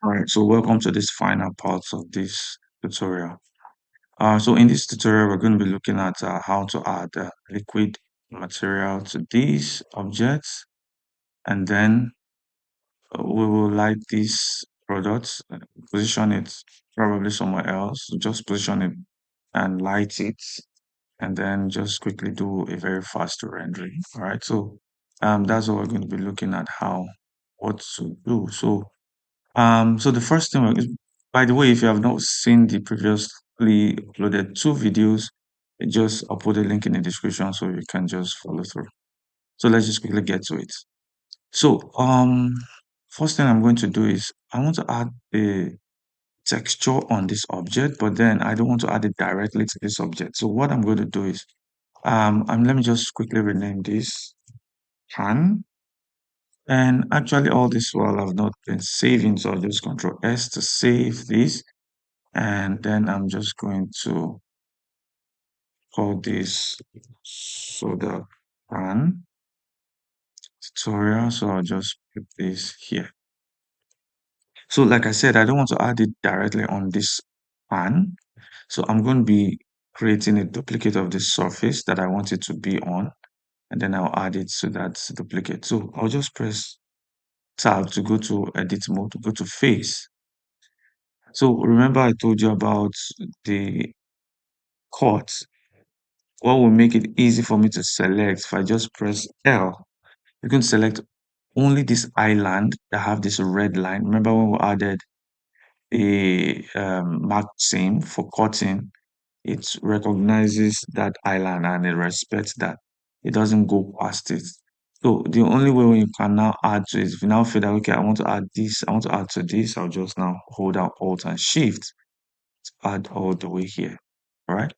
All right, so welcome to this final part of this tutorial. So in this tutorial, we're going to be looking at how to add liquid material to these objects, and then we will light these products, position it probably somewhere else, just position it and light it, and then just quickly do a very fast rendering. All right, so that's what we're going to be looking at what to do. So the first thing is, by the way, if you have not seen the previously uploaded two videos, I'll put a link in the description so you can just follow through. So let's just quickly get to it. So first thing I'm going to do is I want to add a texture on this object, but then I don't want to add it directly to this object. So what I'm going to do is let me just quickly rename this can. And actually all this while I've not been saving, so I'll just Control S to save this. And then I'm just going to call this soda pan tutorial. So I'll just put this here. So like I said, I don't want to add it directly on this pan. So I'm going to be creating a duplicate of the surface that I want it to be on. And then I'll add it to that duplicate. So I'll just press tab to go to edit mode, to go to face. So remember I told you about the cut. What will make it easy for me to select if I just press L, you can select only this island that have this red line. Remember when we added a mark seam for cutting, it recognizes that island and it respects that. It doesn't go past it. So the only way you can now add to it, if you now feel that, okay, I want to add this, I want to add to this, I'll just now hold down Alt and Shift to add all the way here. All right.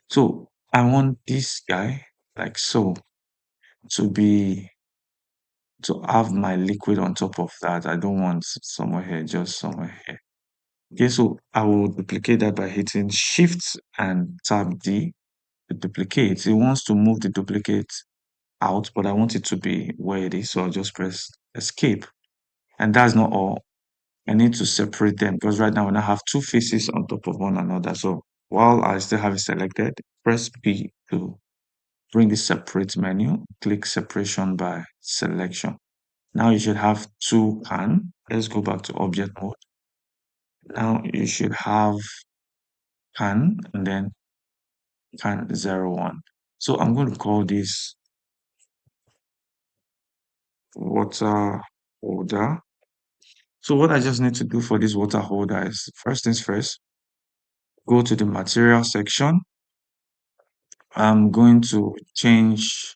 So I want this guy like so to be to have my liquid on top of that. I don't want somewhere here, just somewhere here. Okay, so I will duplicate that by hitting Shift and Tab D to duplicate. It wants to move the duplicate out, but I want it to be where it is, so I'll just press Escape. And that's not all. I need to separate them because right now when I have two faces on top of one another. So while I still have it selected, press P to bring the separate menu, click separation by selection. Now you should have two can. Let's go back to object mode. Now you should have can and then can 01. So I'm going to call this water holder. So what I just need to do for this water holder is first things first, go to the material section. I'm going to change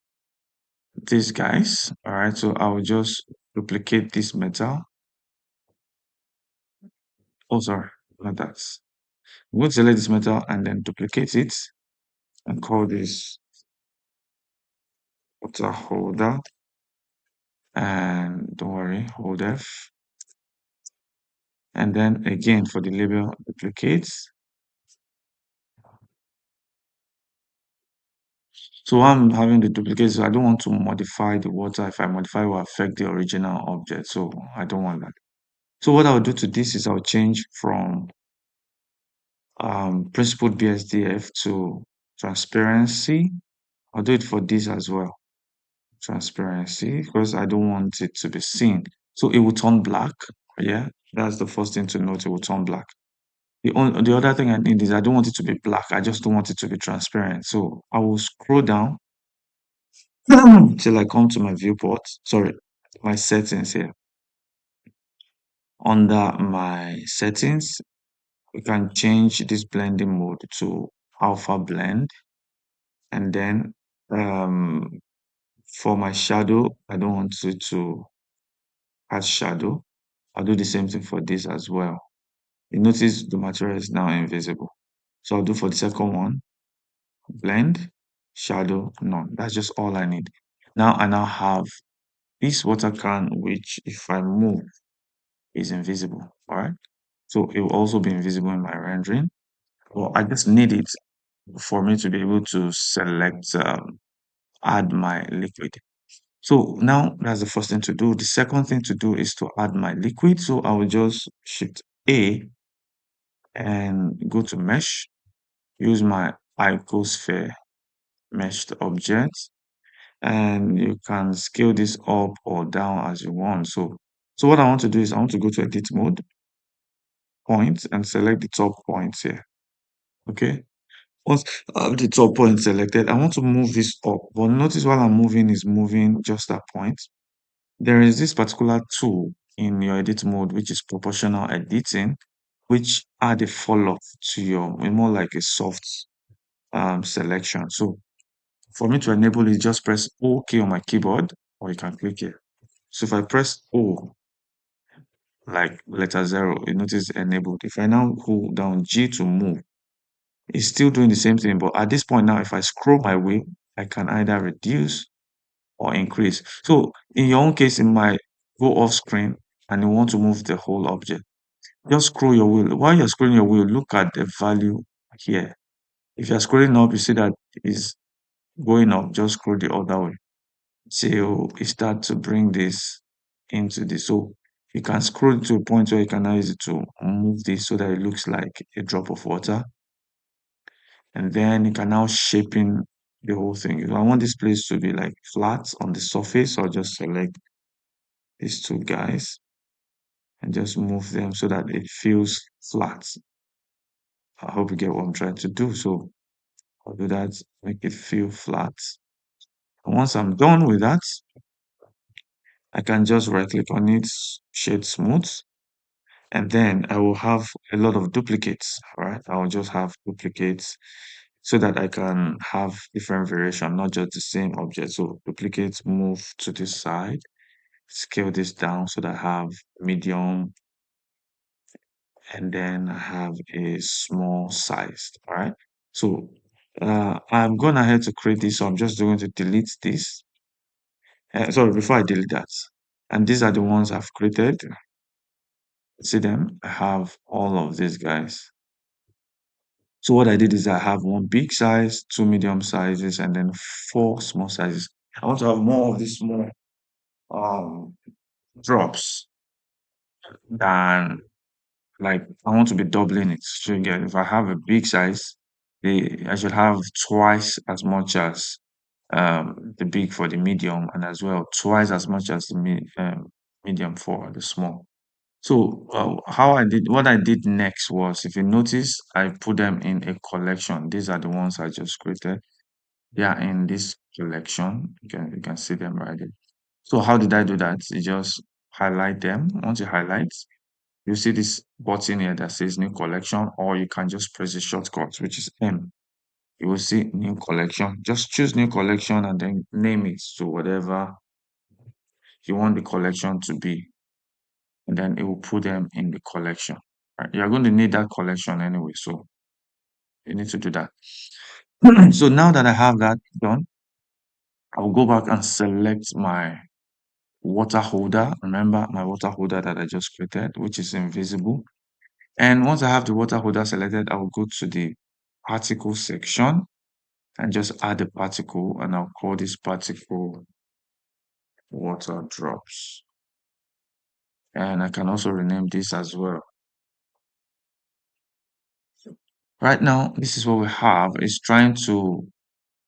these guys. All right. So I will just duplicate this metal. Oh, sorry, not that. I'm going to select this metal and then duplicate it and call this water holder. And don't worry, hold F. And then again for the label, duplicate. So I'm having the duplicate, so I don't want to modify the water. If I modify, it will affect the original object. So I don't want that. So what I'll do to this is I'll change from principled BSDF to transparency. I'll do it for this as well. Transparency, because I don't want it to be seen. So it will turn black. Yeah, that's the first thing to note. It will turn black. The other thing I need is I don't want it to be black. I just don't want it to be transparent. So I will scroll down till I come to my viewport. Sorry, my settings here. Under my settings, we can change this blending mode to alpha blend. And then for my shadow, I don't want it to add shadow. I'll do the same thing for this as well. You notice the material is now invisible. So I'll do for the second one, blend, shadow, none. That's just all I need. Now I now have this water can, which if I move is invisible. All right. So it will also be invisible in my rendering. Well, I just need it for me to be able to select, add my liquid. So now that's the first thing to do. The second thing to do is to add my liquid. So I will just shift A and go to mesh, use my icosphere meshed object, and you can scale this up or down as you want. So what I want to do is I want to go to edit mode, point, and select the top points here. Okay. Once I have the top point selected, I want to move this up. But notice while I'm moving is moving just that point. There is this particular tool in your edit mode, which is proportional editing, which add a fall off to your more like a soft selection. So for me to enable it, just press OK on my keyboard, or you can click here. So if I press O, like letter 0, you notice enabled. If I now hold down G to move, it's still doing the same thing. But at this point now, if I scroll my wheel, I can either reduce or increase. So in your own case, it might go off screen and you want to move the whole object. Just scroll your wheel. While you're scrolling your wheel, look at the value here. If you're scrolling up, you see that it's going up. Just scroll the other way till you start to bring this into this. So you can scroll to a point where you can now use it to move this so that it looks like a drop of water. And then you can now shape in the whole thing. If I want this place to be like flat on the surface, I'll just select these two guys and just move them so that it feels flat. I hope you get what I'm trying to do. So I'll do that, make it feel flat. And once I'm done with that, I can just right click on it, shade smooth, and then I will have a lot of duplicates, right? I will just have duplicates so that I can have different variation, not just the same object. So duplicates move to this side, scale this down so that I have medium, and then I have a small sized, all right? So I'm going ahead to create this, so I'm just going to delete this. Sorry, before I delete that. And these are the ones I've created. See them? I have all of these guys. So what I did is I have one big size, two medium sizes, and then four small sizes. I want to have more of these small um drops than like I want to be doubling it. So again, if I have a big size, I should have twice as much as the big for the medium, and as well twice as much as the medium for the small. So what I did next was, if you notice, I put them in a collection. These are the ones I just created. They are in this collection. You can see them right there. So how did I do that? You just highlight them. Once you highlight, you see this button here that says new collection, or you can just press the shortcut, which is M. You will see new collection. Just choose new collection and then name it to whatever you want the collection to be. And then it will put them in the collection. Right? You're going to need that collection anyway, so you need to do that. So now that I have that done, I'll go back and select my water holder. Remember my water holder that I just created, which is invisible. And once I have the water holder selected, I will go to the particle section and just add a particle, and I'll call this particle water drops. And I can also rename this as well. Right now, this is what we have. It's trying to,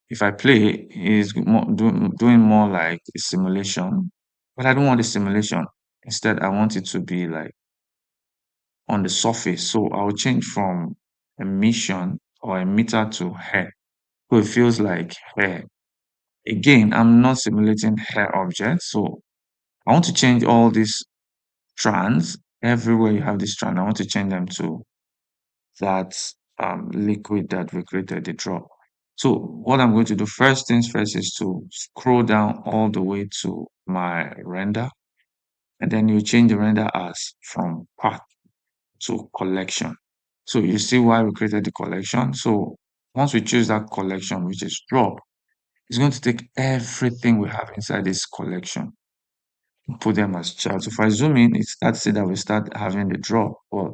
if I play, is doing more like a simulation, but I don't want a simulation. Instead, I want it to be like on the surface. So I'll change from emission or emitter to hair. So it feels like hair. Again, I'm not simulating hair objects. So I want to change all these strands. Everywhere you have this strand, I want to change them to that liquid that we created, the drop. So what I'm going to do, first things first, is to scroll down all the way to my render, and then you change the render as from path to collection. So you see why we created the collection. So once we choose that collection, which is drop, it's going to take everything we have inside this collection, put them as charts. So if I zoom in, it starts to see that we start having the drop. But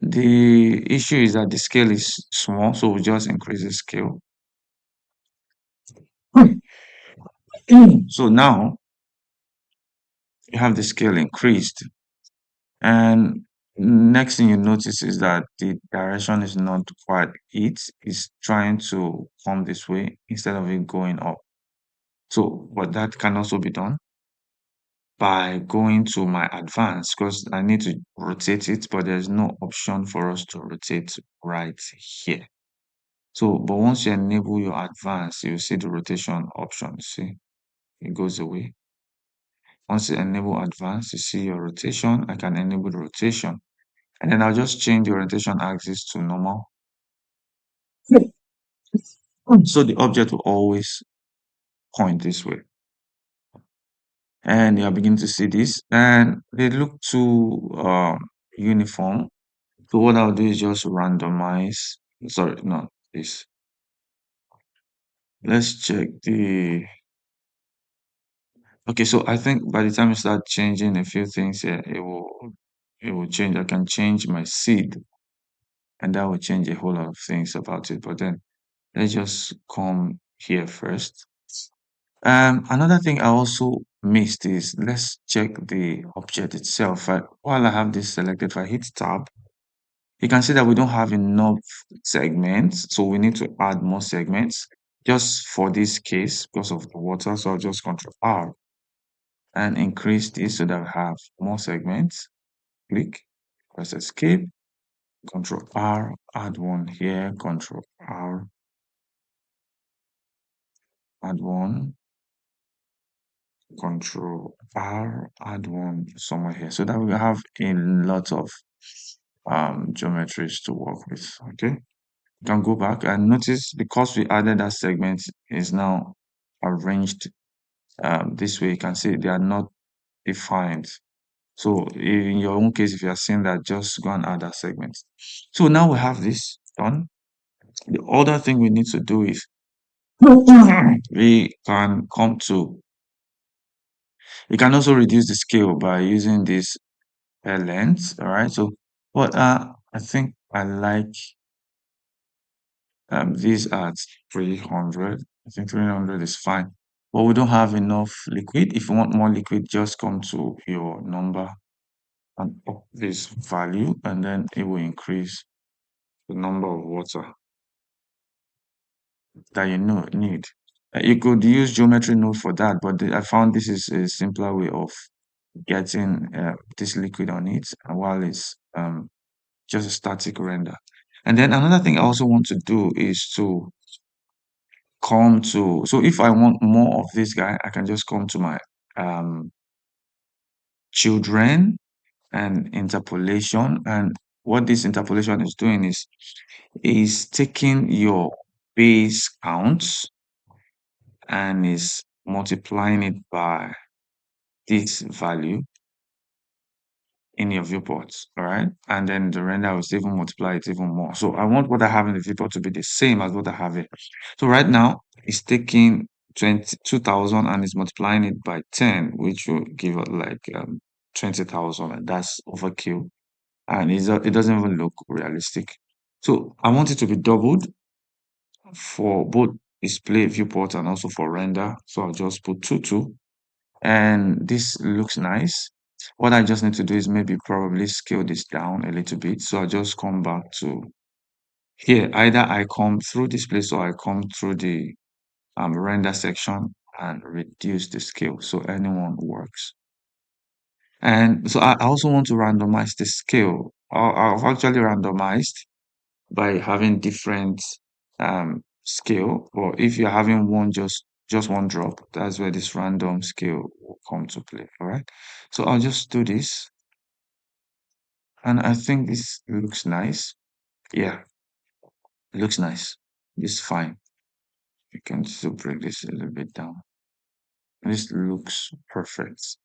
the issue is that the scale is small, so we just increase the scale. So now you have the scale increased. And next thing you notice is that the direction is not quite it. It's trying to come this way instead of it going up. So, but that can also be done by going to my advanced because I need to rotate it, but there's no option for us to rotate right here. So, but once you enable your advanced, you see the rotation option. See, it goes away. Once you enable advanced, you see your rotation. I can enable the rotation. And then I'll just change the orientation axis to normal. So the object will always point this way. And you're beginning to see this. And they look too uniform. So what I'll do is just randomize. Sorry, not this. Let's check the. Okay, so I think by the time you start changing a few things here, it will change. I can change my seed, and that will change a whole lot of things about it. But then let's just come here first. Another thing I also missed is let's check the object itself. While I have this selected, if I hit tab, you can see that we don't have enough segments, so we need to add more segments just for this case because of the water. So I'll just Control R and increase this so that we have more segments. Click, press escape, Control R, add one here, Control R, add one, Control R, add one somewhere here, so that we have a lot of geometries to work with. Okay, you can go back and notice because we added that segment is now arranged this way. You can see they are not defined. So in your own case, if you are seeing that, just go and add that segment. So now we have this done. The other thing we need to do is we can come to, we can also reduce the scale by using this length. All right. So what I think I like these at 300. I think 300 is fine. But we don't have enough liquid. If you want more liquid, just come to your number and up this value, and then it will increase the number of water that you need. You could use geometry node for that, but I found this is a simpler way of getting this liquid on it while it's just a static render. And then another thing I also want to do is to come to, so if I want more of this guy, I can just come to my um, children and interpolation. And what this interpolation is doing is taking your base counts and is multiplying it by this value in your viewports, all right? And then the render will even multiply it even more. So I want what I have in the viewport to be the same as what I have here. So right now, it's taking 22,000 and it's multiplying it by 10, which will give it like 20,000, and that's overkill. And it doesn't even look realistic. So I want it to be doubled for both display viewport and also for render. So I'll just put 2, and this looks nice. What I just need to do is maybe probably scale this down a little bit. So I'll just come back to here. Either I come through this place or I come through the render section and reduce the scale so anyone works. And so I also want to randomize the scale. I've actually randomized by having different scale, or if you're having one just one drop, that's where this random scale will come to play. All right, so I'll just do this, and I think this looks nice. Yeah, it looks nice. It's fine. You can still bring this a little bit down. This looks perfect.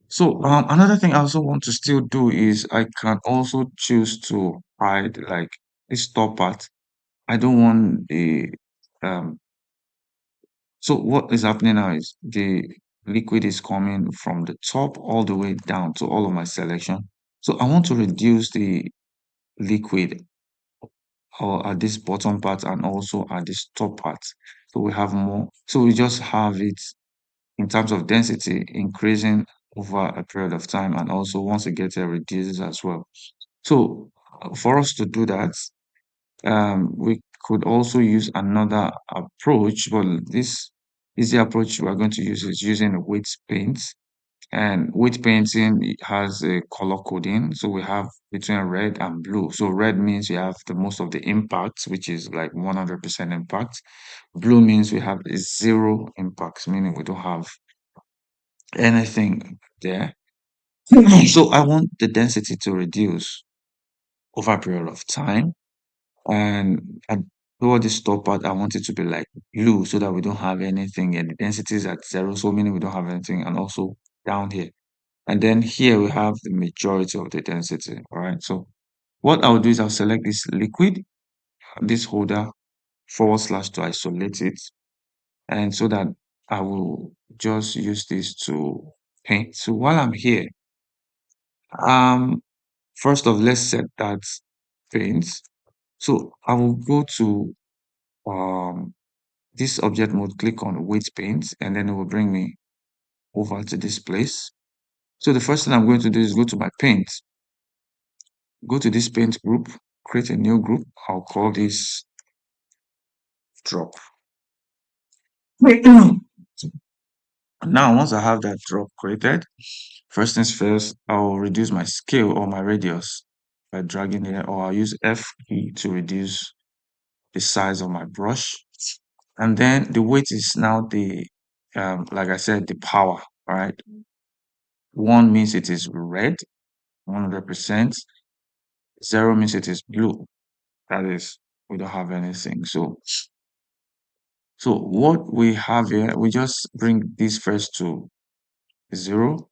So another thing I also want to still do is I can also choose to hide like this top part. I don't want the um so what is happening now is the liquid is coming from the top all the way down to all of my selection. So I want to reduce the liquid or at this bottom part and also at this top part. So we have more. So we just have it in terms of density increasing over a period of time, and also once it gets here reduces as well. So for us to do that, we could also use another approach, but this easy approach we are going to use is using a weight paint. And weight painting it has a color coding. So we have between red and blue. So red means you have the most of the impact, which is like 100% impact. Blue means we have a zero impact, meaning we don't have anything there. So I want the density to reduce over a period of time. And toward this top part, I want it to be like blue so that we don't have anything. And the density is at zero, so meaning we don't have anything. And also down here. And then here we have the majority of the density. All right. So what I'll do is I'll select this liquid, this holder, forward slash to isolate it. And so that I will just use this to paint. So while I'm here, um, first off, let's set that paint. So I will go to um this object mode, click on weight paint, and then it will bring me over to this place. So the first thing I'm going to do is go to my paint, go to this paint group, create a new group. I'll call this drop. Now, once I have that drop created, first things first, I'll reduce my scale or my radius by dragging it, or I'll use F key to reduce the size of my brush. And then the weight is now the, like I said, the power, all right? One means it is red, 100%. Zero means it is blue. That is, we don't have anything. So what we have here, we just bring this first to zero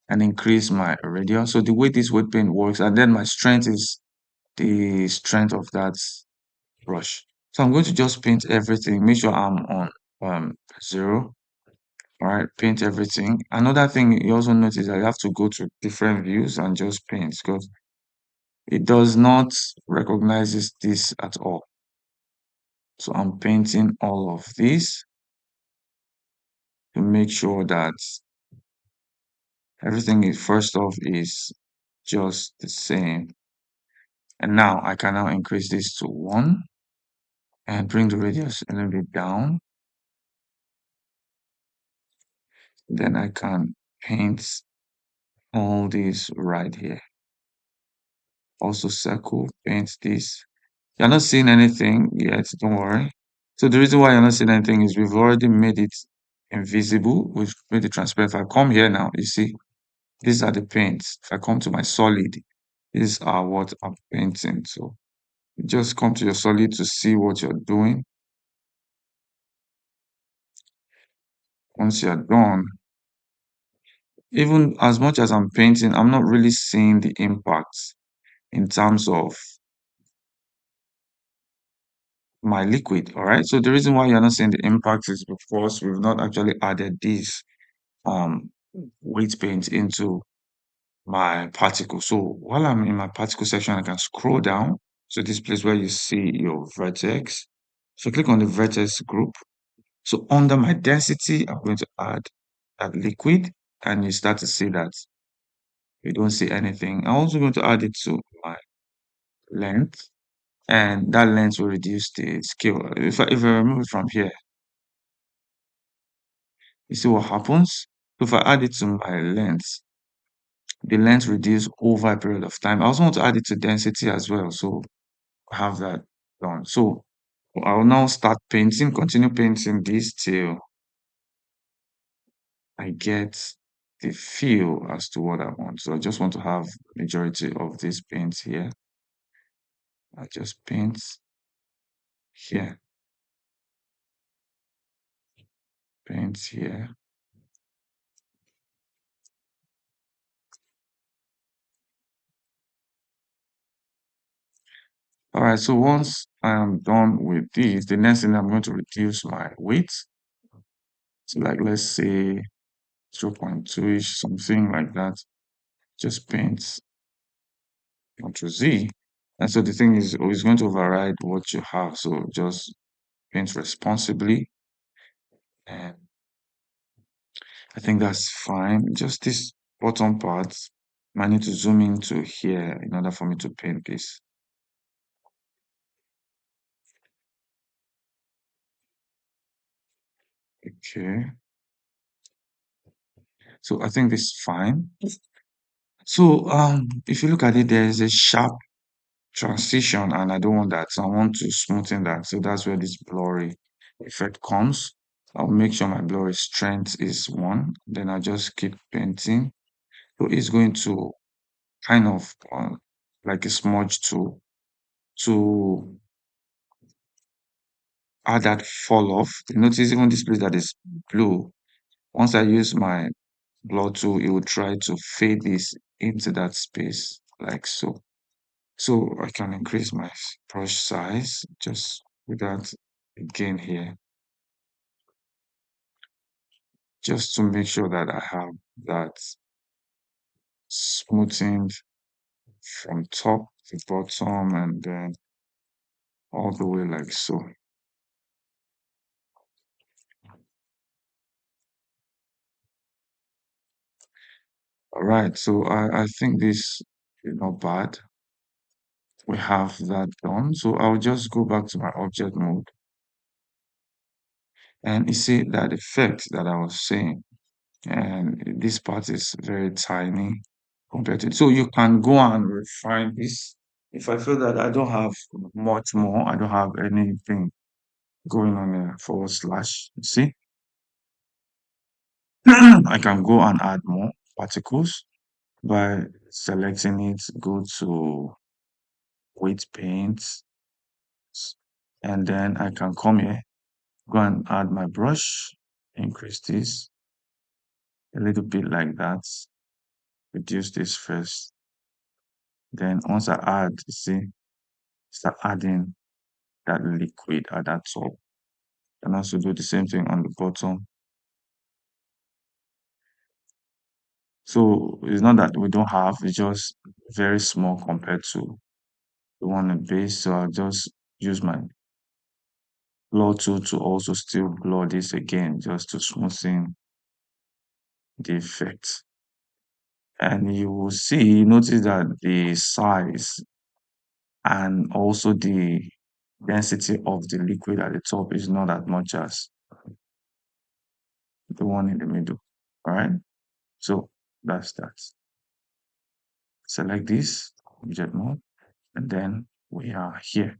and increase my radius. So the way this weight paint works, and then my strength is the strength of that brush. So I'm going to just paint everything. Make sure I'm on zero. All right, paint everything. Another thing you also notice that you have to go to different views and just paint because it does not recognizes this at all. So I'm painting all of this to make sure that everything is first off is just the same. And now I can now increase this to 1 and bring the radius a little bit down. Then I can paint all this right here. Also circle, paint this. You're not seeing anything yet, don't worry. So the reason why you're not seeing anything is we've already made it invisible. We've made it transparent. If I come here now, you see, these are the paints. If I come to my solid, these are what I'm painting. So you just come to your solid to see what you're doing. Once you're done, even as much as I'm painting, I'm not really seeing the impact in terms of my liquid. All right. So the reason why you're not seeing the impact is because we've not actually added this um weight paint into my particle. So while I'm in my particle section, I can scroll down. So this place where you see your vertex. So click on the vertex group. So under my density, I'm going to add that liquid, and you start to see that you don't see anything. I'm also going to add it to my length, and that length will reduce the scale. If I remove it from here, you see what happens? So if I add it to my length, the length reduce over a period of time. I also want to add it to density as well. So I have that done. So I'll now start painting, continue painting this till I get the feel as to what I want. So I just want to have majority of this paint here. I just paint here, paint here. All right, so once I am done with this, the next thing I'm going to reduce my weight. So like let's say 0.2-ish, something like that. Just paint Ctrl Z. And so the thing is always going to override what you have. So just paint responsibly. And I think that's fine. Just this bottom part, I need to zoom into here in order for me to paint this. Okay. So I think this is fine. So if you look at it, there's a sharp transition, and I don't want that. So I want to smoothen that. So that's where this blurry effect comes. I'll make sure my blurry strength is 1. Then I just keep painting. So it's going to kind of like a smudge to add that fall off. You notice even this place that is blue. Once I use my blur tool, it will try to fade this into that space like so. So I can increase my brush size just with that again here, just to make sure that I have that smoothened from top to bottom and then all the way like so. All right, so I think this is not bad. We have that done. So I'll just go back to my object mode, and you see that effect that I was saying. And this part is very tiny compared to, so you can go and refine this. If I feel that I don't have much more, I don't have anything going on here forward slash, you see, I can go and add more particles by selecting it, go to weight paints, and then I can come here, go and add my brush, increase this a little bit like that, reduce this first. Then once I add, you see, start adding that liquid at that top. And also do the same thing on the bottom. So it's not that we don't have, it's just very small compared to the one in base. So I'll just use my blur tool to also still blur this again, just to smoothen the effect. And you will see, notice that the size and also the density of the liquid at the top is not as much as the one in the middle. All right. So that's that. Select this object mode, and then we are here.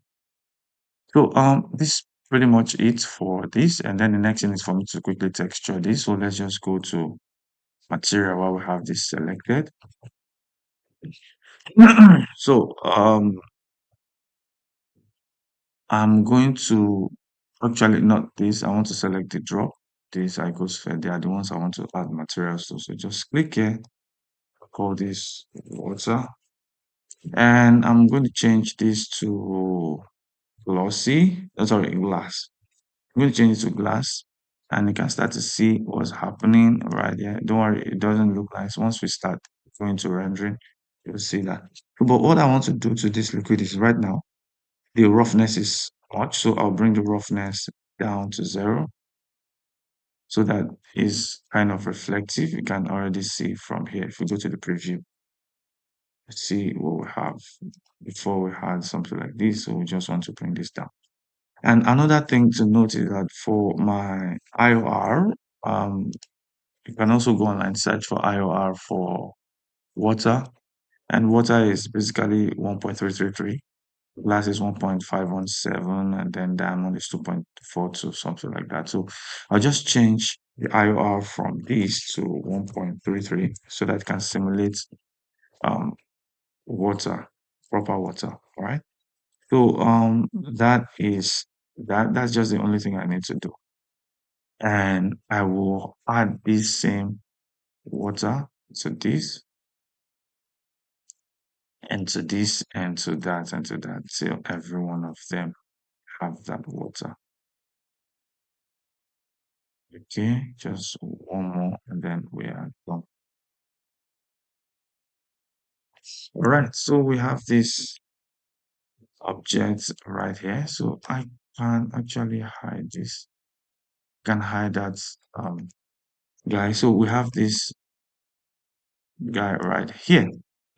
So this pretty much it for this, and then the next thing is for me to quickly texture this. So let's just go to material while we have this selected. So I'm going to actually not this. I want to select the drop. This icosphere. They are the ones I want to add materials to. So just click here, call this water, and I'm going to change this to glossy. Sorry, glass. I'm going to change it to glass, and you can start to see what's happening right here. Don't worry, it doesn't look nice. Once we start going to rendering, you'll see that. But what I want to do to this liquid is right now, the roughness is much, so I'll bring the roughness down to 0 so that is kind of reflective. You can already see from here. If we go to the preview, let's see what we have. Before we had something like this, so we just want to bring this down. And another thing to note is that for my IOR, you can also go online, search for IOR for water, and water is basically 1.333, glass is 1.517, and then diamond is 2.42, something like that. So I'll just change the IOR from this to 1.33 so that it can simulate um, water, proper water. All right. So that is that's just the only thing I need to do. And I will add this same water to this and to this and to that and to that till every one of them have that water. Okay, just one more and then we are done. All right, so we have this object right here. So I can actually hide this. Can hide that guy. So we have this guy right here.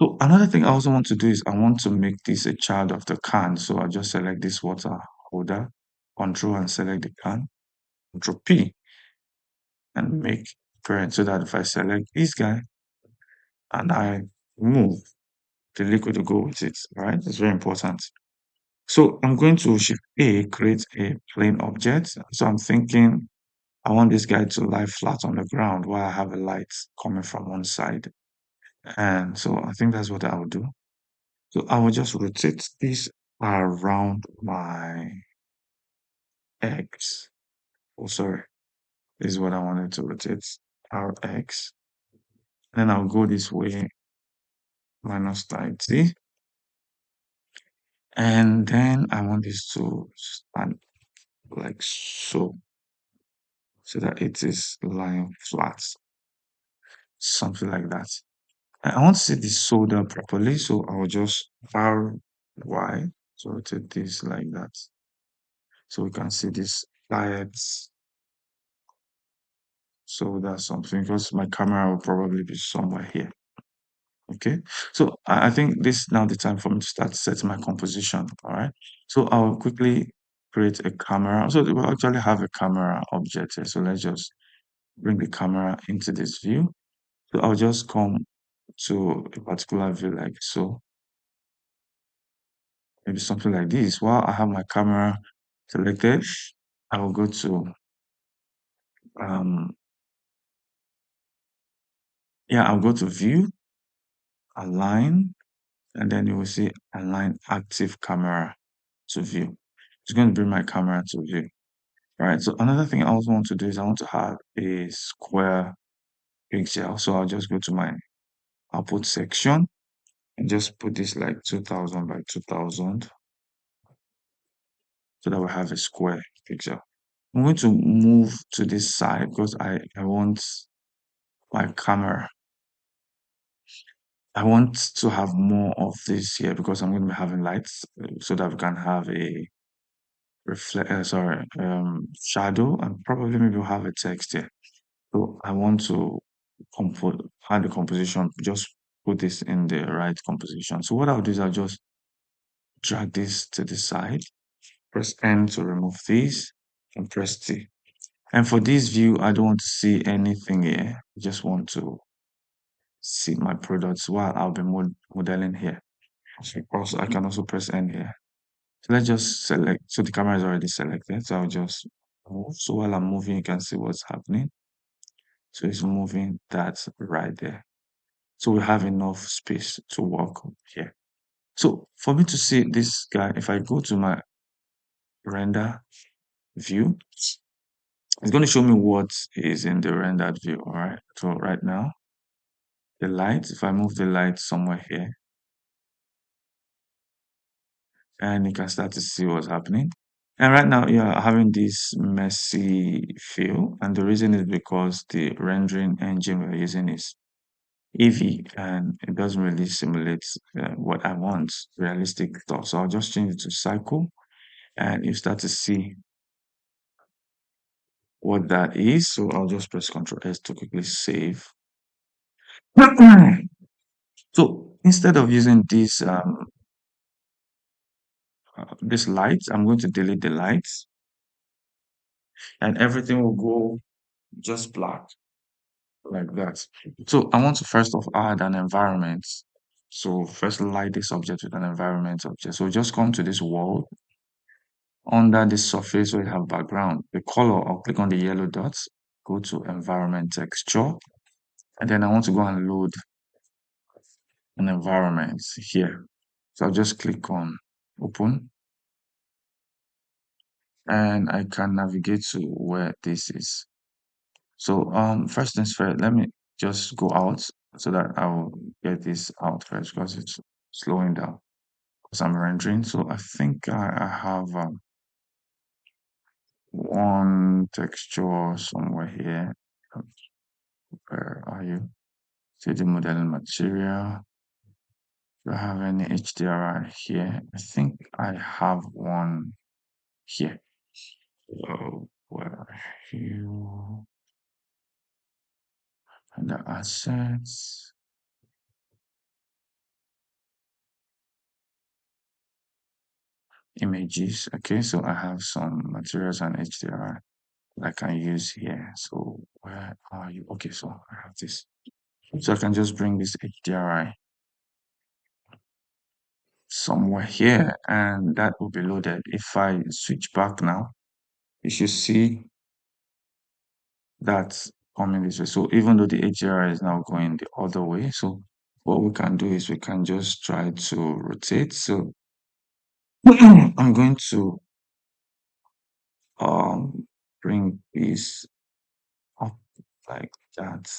So another thing I also want to do is I want to make this a child of the can. So I'll just select this water holder, control and select the can, control P and make parent so that if I select this guy and I move, the liquid will go with it, right? It's very important. So I'm going to shift A, create a plain object. So I'm thinking I want this guy to lie flat on the ground while I have a light coming from one side. And so I think that's what I will do. So I will just rotate this around my X. Oh, sorry. This is what I wanted to rotate. RX. Then I'll go this way, minus 90. And then I want this to stand like so, so that it is lying flat, something like that. I want to see this solder properly, so I will just RY to rotate this like that. So we can see this quiet solder something because my camera will probably be somewhere here. Okay, so I think this is now the time for me to start setting my composition. All right, so I'll quickly create a camera. So we actually have a camera object here. So let's just bring the camera into this view. So I'll just come to a particular view like so, maybe something like this. While I have my camera selected, I will go to um yeah, I'll go to view, align, and then you will see align active camera to view. It's going to bring my camera to view. All right. So another thing I also want to do is I want to have a square pixel. So I'll just go to my output section and just put this like 2000 by 2000 so that we have a square pixel. I'm going to move to this side because I want my camera. I want to have more of this here because I'm going to be having lights so that we can have a shadow and probably maybe we'll have a text here. So I want to add the composition, just put this in the right composition. So what I'll do is I'll just drag this to the side, press N to remove this, and press T. And for this view, I don't want to see anything here. I just want to see my products while I'll be modeling here. So also, I can also press N here. So let's just select. So the camera is already selected. So I'll just move. So while I'm moving, you can see what's happening. So it's moving that right there. So we have enough space to work here. So for me to see this guy, if I go to my render view, it's going to show me what is in the rendered view. All right. So right now, the light, if I move the light somewhere here, and you can start to see what's happening. And right now, you're having this messy feel. And the reason is because the rendering engine we're using is AV and it doesn't really simulate what I want, realistic thought. So I'll just change it to cycle and you start to see what that is. So I'll just press Ctrl S to quickly save. So instead of using this light, I'm going to delete the lights and everything will go just black like that. So I want to first of add an environment. So first light this object with an environment object. So just come to this wall. Under the surface, we have background. The color, I'll click on the yellow dots, go to environment texture, and then I want to go and load an environment here. So I'll just click on open and I can navigate to where this is. So first things first, let me just go out so that I will get this out first because it's slowing down because I'm rendering. So I think I have one texture somewhere here. Where are you? 3D modeling material. Do I have any HDRI here? I think I have one here. So where are you? under assets, images. Okay, so I have some materials and HDRI that I can use here. So where are you? Okay, so I have this. So I can just bring this HDRI somewhere here and that will be loaded. If I switch back now, you should see that coming this way. So even though the HDRI is now going the other way, so what we can do is we can just try to rotate. So I'm going to bring this up like that.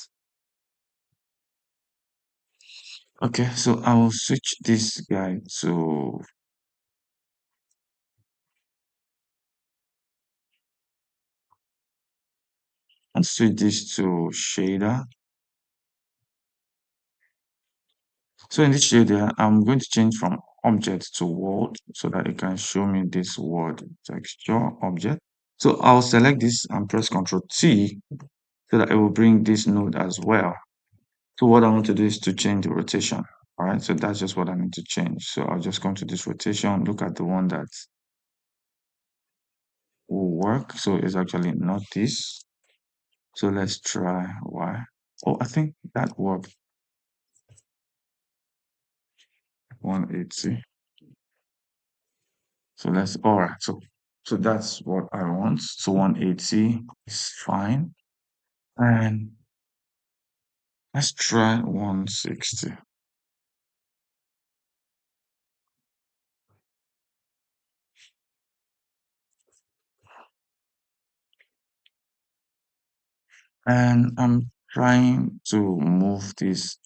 Okay, so I will switch this guy to and switch this to shader. So in this shader, I'm going to change from object to world so that it can show me this world texture object. So I'll select this and press Ctrl T so that it will bring this node as well. So what I want to do is to change the rotation. All right, so that's just what I need to change. So I'll just come to this rotation, look at the one that will work. So it's actually not this. So let's try Y. Oh, I think that worked. 180. So let's all right. So that's what I want. So 180 is fine. And let's try 160. And I'm trying to move this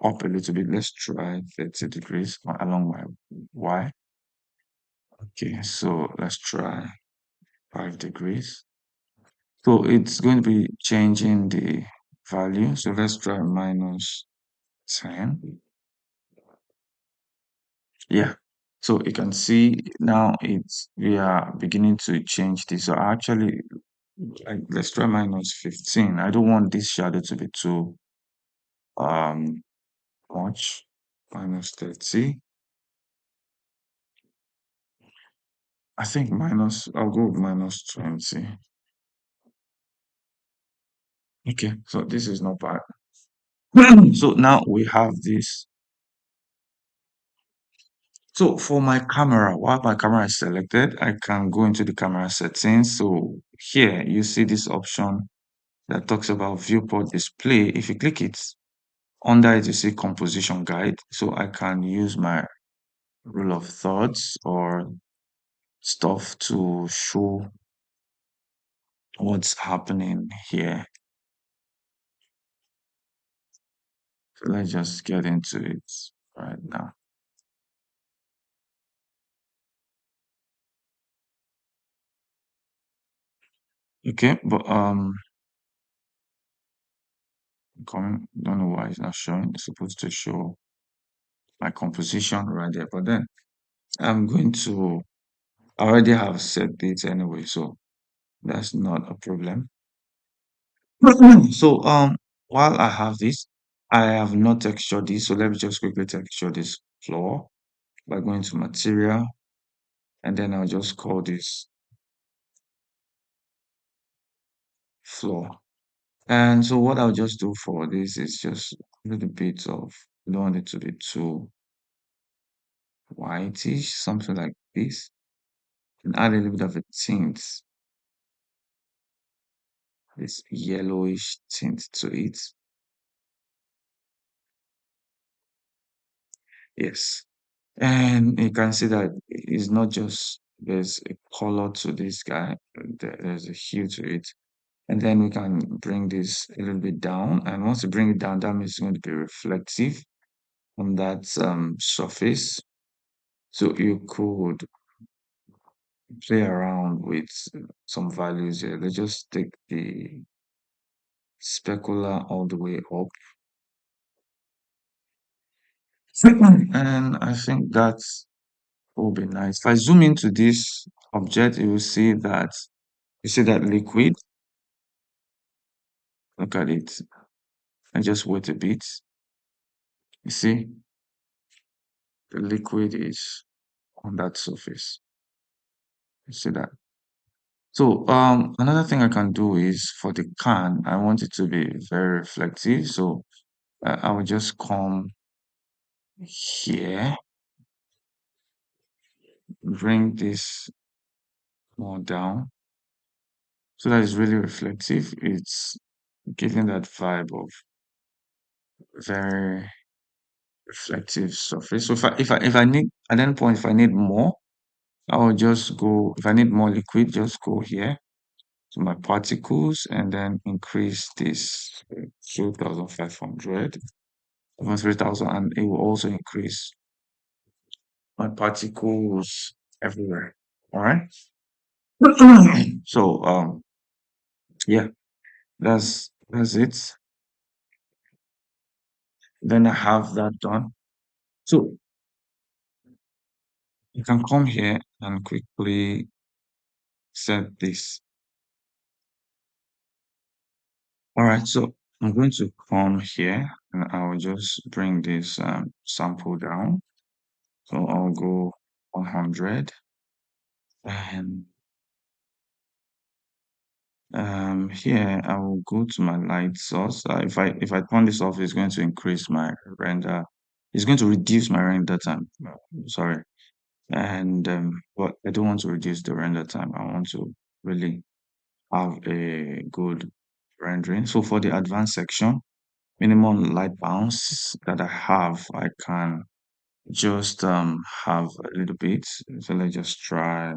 up a little bit. Let's try 30 degrees along my Y. Okay, so let's try 5 degrees. So it's going to be changing the value. So let's try minus 10. Yeah. So you can see now it's we are beginning to change this. So actually, like, let's try minus 15. I don't want this shadow to be too um much. Minus 30. I think I'll go with minus 20. Okay, so this is not bad. So now we have this. So for my camera, while my camera is selected, I can go into the camera settings. So here you see this option that talks about viewport display. If you click it, under it you see composition guide. So I can use my rule of thirds or stuff to show what's happening here. So let's just get into it right now. Okay, but don't know why it's not showing. It's supposed to show my composition right there, but then I'm going to I already have set it anyway, so that's not a problem. So while I have this, I have not textured this, so let me just quickly texture this floor by going to material, and then I'll just call this floor. And so what I'll just do for this is just a little bit of, I don't want it to be too whitish, something like this, and add a little bit of a tint, this yellowish tint to it. Yes. And you can see that it's not just there's a color to this guy, there's a hue to it. And then we can bring this a little bit down. And once you bring it down, that means it's going to be reflective on that surface. So you could play around with some values here. Let's just take the specular all the way up. And I think that will be nice. If I zoom into this object, you see that liquid. Look at it. and just wait a bit. You see, the liquid is on that surface. You see that? So another thing I can do is for the can, I want it to be very reflective. So I will just come here, bring this more down so that it's really reflective. It's giving that vibe of very reflective surface. So if I need at any point if I need more, I'll just go if I need more liquid, just go here to my particles and then increase this 2,500 over 3,000 and it will also increase my particles everywhere. All right. So yeah, that's it. Then I have that done. So you can come here and quickly set this. All right, so I'm going to come here and I'll just bring this sample down. So I'll go 100 and here I will go to my light source. If I turn this off, it's going to increase my render. It's going to reduce my render time. Sorry, and but I don't want to reduce the render time. I want to really have a good rendering. So for the advanced section, minimum light bounce that I have, I can just have a little bit. So let's just try.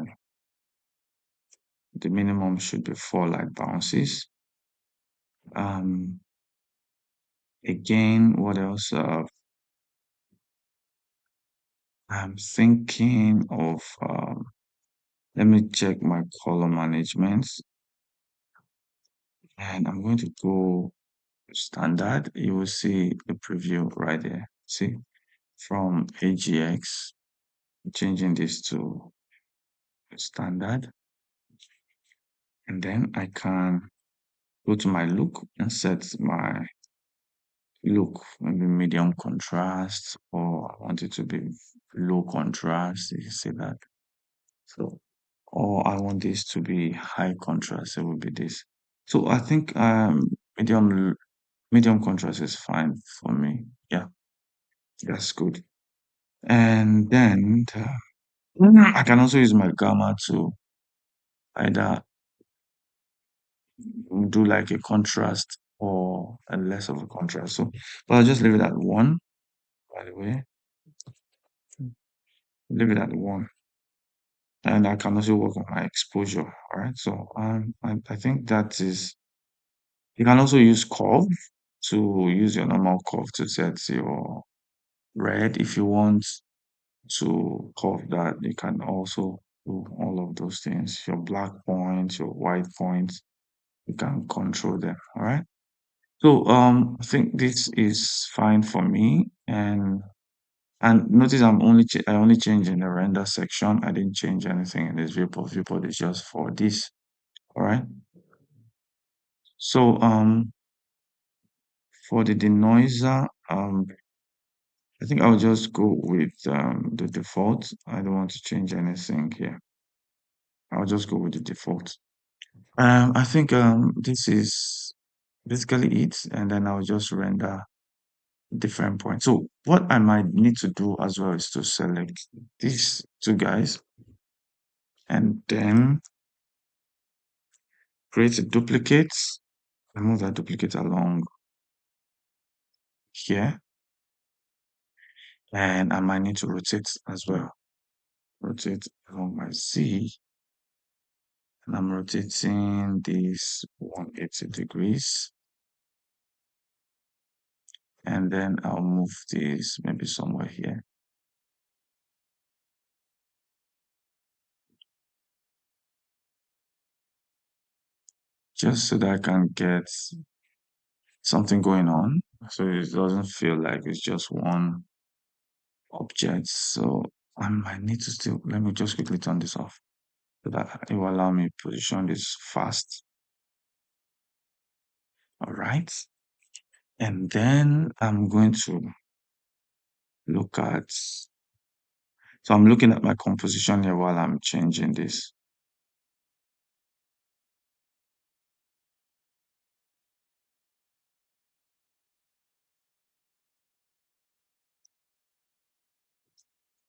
The minimum should be 4 light bounces. Um, again, what else? I'm thinking of. Let me check my color management, and I'm going to go standard. You will see the preview right there. See, from AGX, changing this to standard, and then I can go to my look and set my look, maybe medium contrast, or I want it to be low contrast. You see that? So, or I want this to be high contrast. It will be this. So I think medium contrast is fine for me. Yeah, that's good. And then I can also use my gamma to either do like a contrast or a less of a contrast. So, but I'll just leave it at 1, by the way. Leave it at 1. And I can also work on my exposure. All right. So I think that is you can also use curve to use your normal curve to set your red. If you want to curve that, you can also do all of those things. Your black points, your white points, you can control them. All right. So I think this is fine for me. And notice I only changed in the render section. I didn't change anything in this viewport. Viewport is just for this. All right. So for the denoiser, I think I'll just go with the default. I don't want to change anything here. I'll just go with the default. I think this is basically it, and then I'll just render different points. So what I might need to do as well is to select these two guys and then create a duplicate and move that duplicate along here. And I might need to rotate as well. Rotate along my Z. And I'm rotating this 180 degrees. And then I'll move this maybe somewhere here. Just so that I can get something going on. So it doesn't feel like it's just one object. So I might need to still, let me just quickly turn this off so that it will allow me to position this fast. All right. And then I'm going to look at, so I'm looking at my composition here while I'm changing this.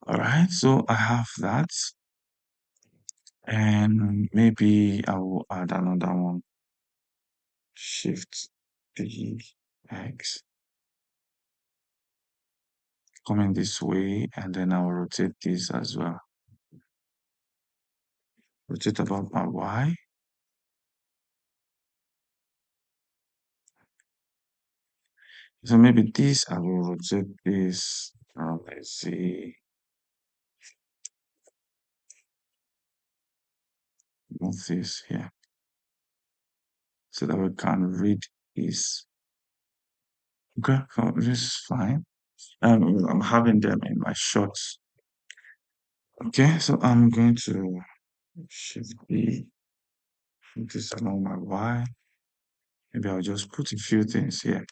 All right, so I have that, and maybe I will add another one. Shift the X, coming this way, and then I'll rotate this as well. Rotate about my Y. So maybe this, I will rotate this. Let's see, move this here so that we can read this. Okay, so this is fine. I'm having them in my shots. Okay, so I'm going to shift B, put this along my Y. Maybe I'll just put a few things here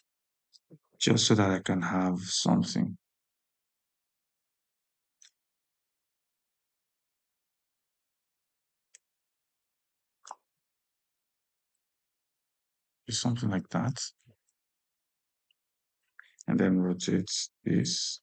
just so that I can have something. Something like that. And then rotate this.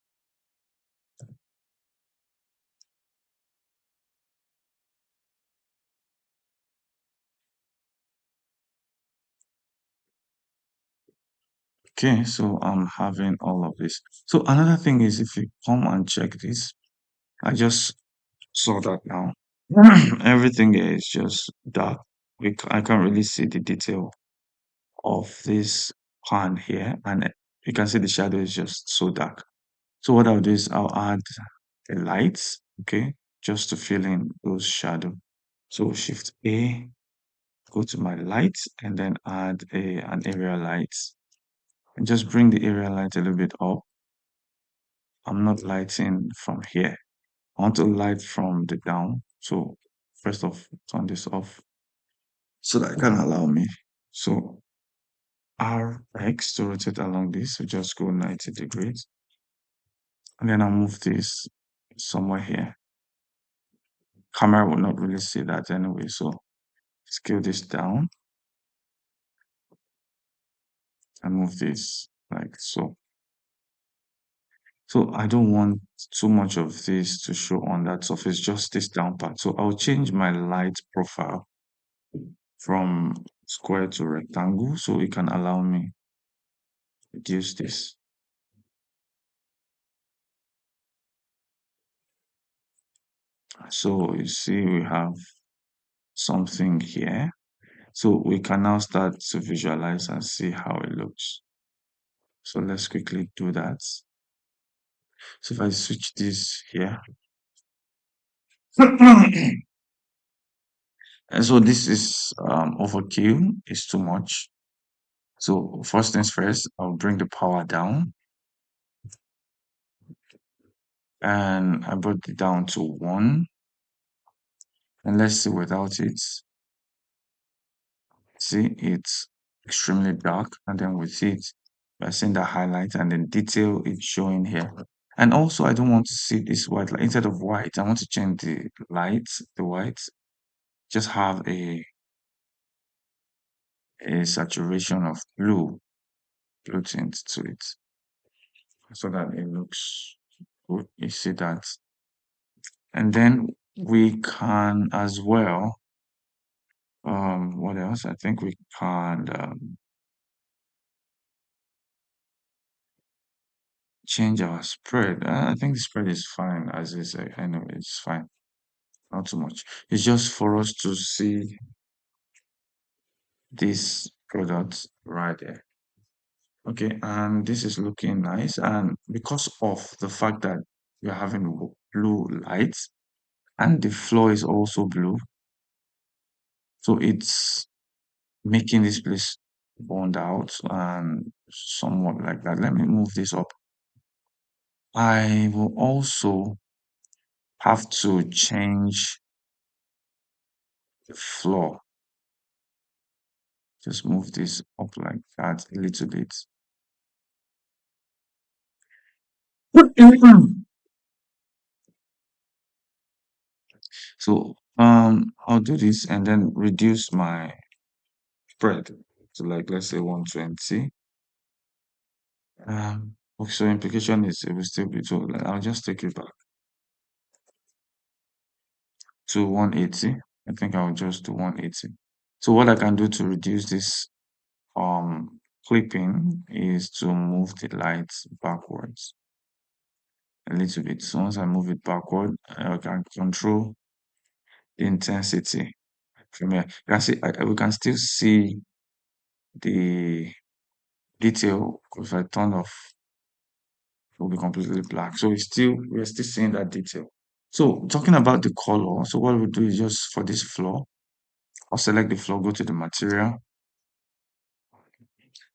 Okay, so I'm having all of this. So another thing is if you come and check this, I just saw that now. Everything here is just dark. I can't really see the detail of this pan here, and you can see the shadow is just so dark. So what I'll do is I'll add a light, okay, just to fill in those shadow. So Shift A, go to my light, and then add an area light, and just bring the area light a little bit up. I'm not lighting from here. I want to light from the down. So first off, turn this off so that it can allow me. So RX to rotate along this, so just go 90 degrees. And then I'll move this somewhere here. Camera will not really see that anyway, so scale this down and move this like so. So I don't want too much of this to show on that surface, just this down part. So I'll change my light profile from square to rectangle so it can allow me reduce this. So you see we have something here. So we can now start to visualize and see how it looks. So let's quickly do that. So if I switch this here, and so this is overkill, it's too much. So first things first, I'll bring the power down, and I brought it down to 1. And let's see without it. See, it's extremely dark, and then with it, we're seeing the highlight and then detail it's showing here. And also, I don't want to see this white light. Instead of white, I want to change the light, the white, just have a saturation of blue tint to it so that it looks good. You see that? And then we can as well, what else? I think we can change our spread. I think the spread is fine as is. Anyway, it's fine. Not too much. It's just for us to see this product right there. Okay, and this is looking nice. And because of the fact that we're having blue lights and the floor is also blue, so it's making this place burned out and somewhat like that. Let me move this up. I will also have to change the floor. Just move this up like that a little bit. So I'll do this and then reduce my spread to like let's say 120. Okay, so implication is it will still be so like, I'll just take it back to 180. I think I'll just do 180. So what I can do to reduce this clipping is to move the lights backwards a little bit. So once I move it backward, I can control the intensity from here. You can see we can still see the detail. If I turn off, it will be completely black. So we're still seeing that detail. So talking about the color, so what we do is just for this floor, I'll select the floor, go to the material,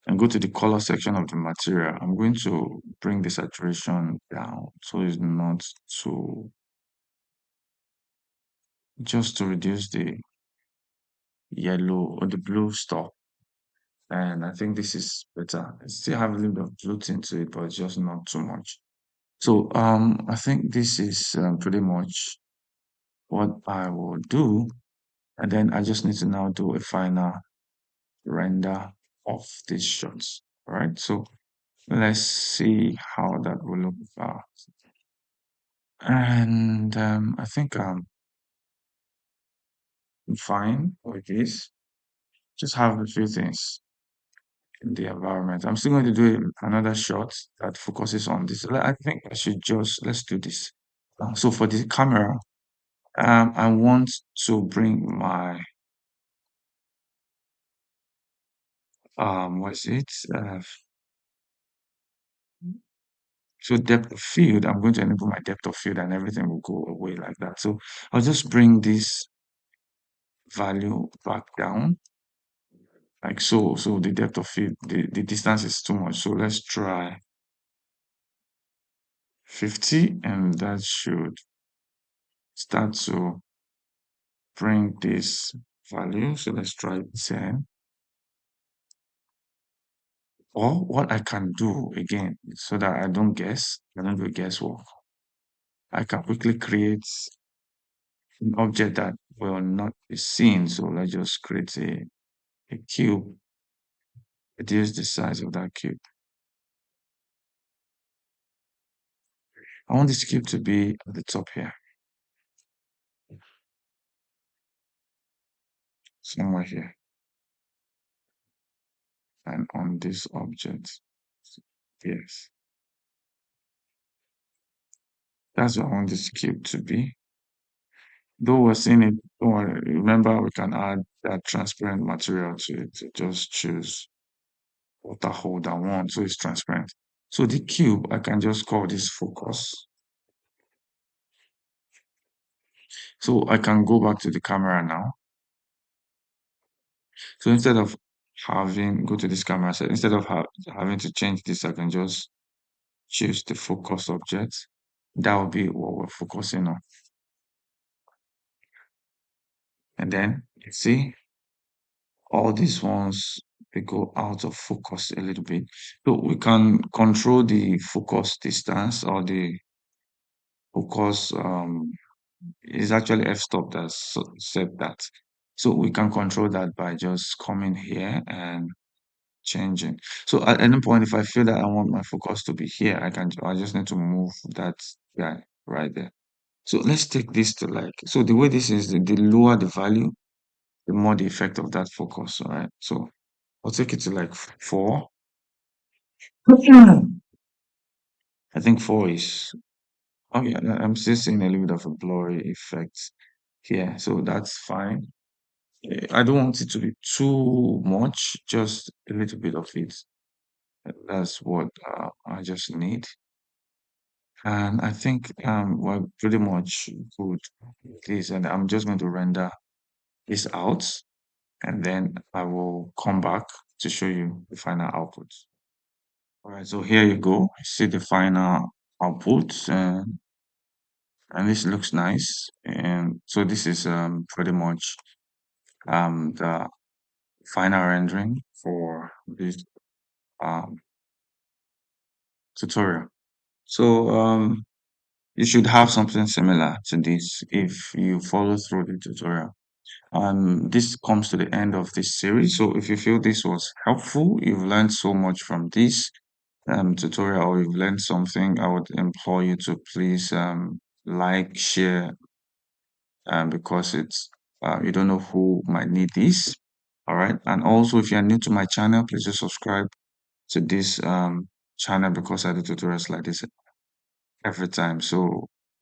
and go to the color section of the material. I'm going to bring the saturation down so it's not too, just to reduce the yellow or the blue stuff. And I think this is better. I still have a little bit of blue tint to it, but it's just not too much. So I think this is pretty much what I will do. And then I just need to now do a final render of these shots. All right. So let's see how that will look. And I think I'm fine with this. Just have a few things in the environment. I'm still going to do another shot that focuses on this. I think I should just let's do this. So for the camera, I want to bring my what is it? So depth of field. I'm going to enable my depth of field, and everything will go away like that. So I'll just bring this value back down like so. So the depth of field, the distance is too much. So let's try 50, and that should start to bring this value. So let's try 10. Or what I can do again, so that I don't do guesswork. I can quickly create an object that will not be seen. So let's just create a cube, reduce the size of that cube. I want this cube to be at the top here, somewhere here, and on this object. Yes, that's what I want this cube to be. Though we're seeing it, don't worry, remember we can add that transparent material to it. To just choose water holder one, so it's transparent. So the cube, I can just call this focus. So I can go back to the camera now. So instead of go to this camera set, instead of having to change this, I can just choose the focus object. That will be what we're focusing on. And then you see all these ones, they go out of focus a little bit. So we can control the focus distance or the focus is actually f-stop that set that. So we can control that by just coming here and changing. So at any point, if I feel that I want my focus to be here, I just need to move that guy right there. So let's take this to like, so the way this is, the lower the value, the more the effect of that focus, all right? So I'll take it to like 4. I think 4 is, oh yeah, I'm still seeing a little bit of a blurry effect here, so that's fine. I don't want it to be too much, just a little bit of it. That's what I just need. And I think we're pretty much good with this. And I'm just going to render this out, and then I will come back to show you the final output. All right, so here you go. See the final output, and this looks nice. And so this is pretty much the final rendering for this um, tutorial. So you should have something similar to this if you follow through the tutorial. This comes to the end of this series. So if you feel this was helpful, you've learned so much from this tutorial, or you've learned something, I would implore you to please like, share, because it's you don't know who might need this. All right. And also, if you're new to my channel, please just subscribe to this channel because I do tutorials like this every time. So